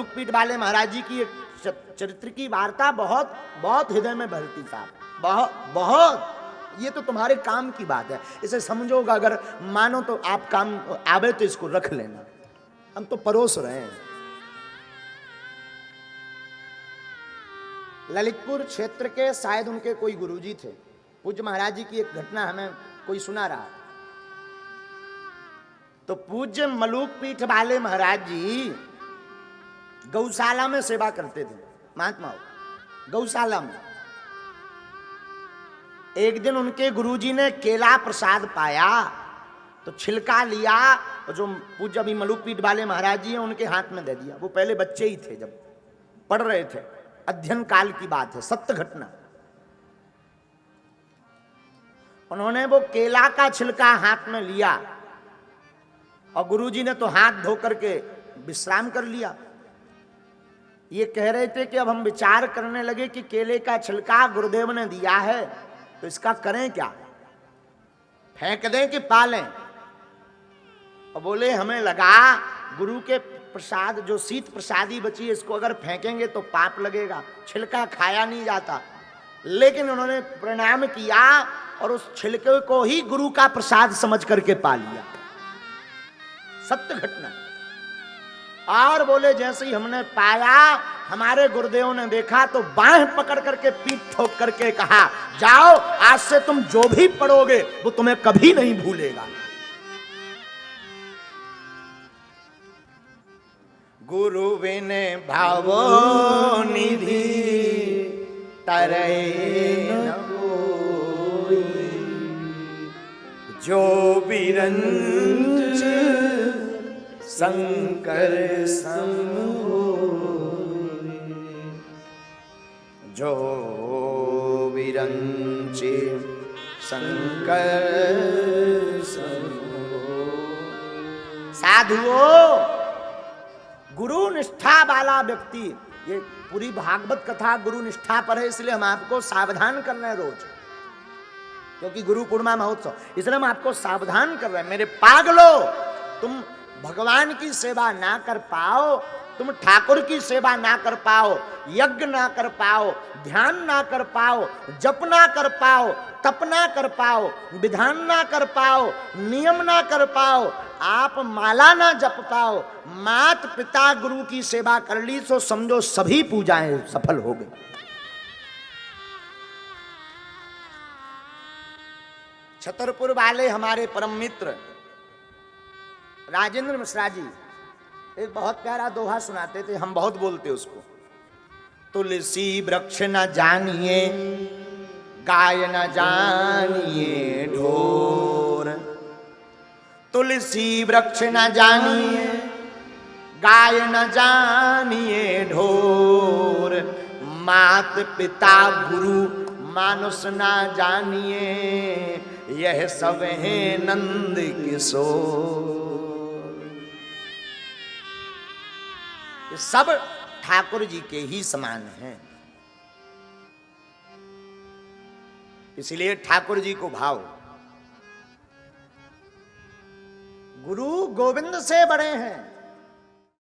मलुकपीठ वाले महाराज जी की एक चरित्र की वार्ता बहुत बहुत हृदय में भरती साहब, बहुत बहुत। ये तो तुम्हारे काम की बात है, इसे समझोगा, अगर मानो तो आप काम आवे तो इसको रख लेना, हम तो परोस रहे हैं। ललितपुर क्षेत्र के शायद उनके कोई गुरुजी थे, पूज्य महाराज जी की एक घटना हमें कोई सुना रहा। तो पूज्य मलुकपीठ वाले महाराज जी गौशाला में सेवा करते थे, महात्मा गौशाला में। एक दिन उनके गुरुजी ने केला प्रसाद पाया तो छिलका लिया और जो पूज्य अभी मलुकपीठ वाले महाराज जी हैं उनके हाथ में दे दिया। वो पहले बच्चे ही थे, जब पढ़ रहे थे, अध्ययन काल की बात है, सत्य घटना। उन्होंने वो केला का छिलका हाथ में लिया और गुरुजी ने तो हाथ धो करके विश्राम कर लिया। ये कह रहे थे कि अब हम विचार करने लगे कि केले का छिलका गुरुदेव ने दिया है तो इसका करें क्या, फेंक दें कि पालें। और बोले हमें लगा गुरु के प्रसाद, जो शीत प्रसादी बची है, इसको अगर फेंकेंगे तो पाप लगेगा, छिलका खाया नहीं जाता। लेकिन उन्होंने प्रणाम किया और उस छिलके को ही गुरु का प्रसाद समझ करके पा लिया। सत्य घटना। और बोले जैसे ही हमने पाया, हमारे गुरुदेव ने देखा तो बाह पकड़ करके पीठ ठोक करके कहा, जाओ आज से तुम जो भी पढ़ोगे वो तुम्हें कभी नहीं भूलेगा। गुरु बिन भावो निधि तरय न कोई, जो बिरंच शंकर सम होय, जो बिरंच शंकर सम होय। साधुओं, गुरु निष्ठा वाला व्यक्ति, ये पूरी भागवत कथा गुरु निष्ठा पर है, इसलिए हम आपको सावधान कर रहे हैं रोज, क्योंकि गुरु पूर्णिमा महोत्सव, इसलिए हम आपको सावधान कर रहे हैं। मेरे पागलो, तुम भगवान की सेवा ना कर पाओ, तुम ठाकुर की सेवा ना कर पाओ, यज्ञ ना कर पाओ, ध्यान ना कर पाओ, जप ना कर पाओ, तप ना कर पाओ, विधान ना कर पाओ, नियम ना कर पाओ, आप माला ना जप पाओ, मात पिता गुरु की सेवा कर ली तो समझो सभी पूजाएं सफल हो गई। छतरपुर वाले हमारे परम मित्र राजेंद्र मिश्रा जी एक बहुत प्यारा दोहा सुनाते थे, हम बहुत बोलते उसको। तुलसी वृक्ष न जानिए, गाय न जानिए ढोर, तुलसी वृक्ष न जानिए, गाय न जानिए ढोर, मात पिता गुरु मानुष न जानिए, यह सब है नंद किशोर। ये सब ठाकुर जी के ही समान हैं, इसलिए ठाकुर जी को भाव। गुरु गोविंद से बड़े हैं,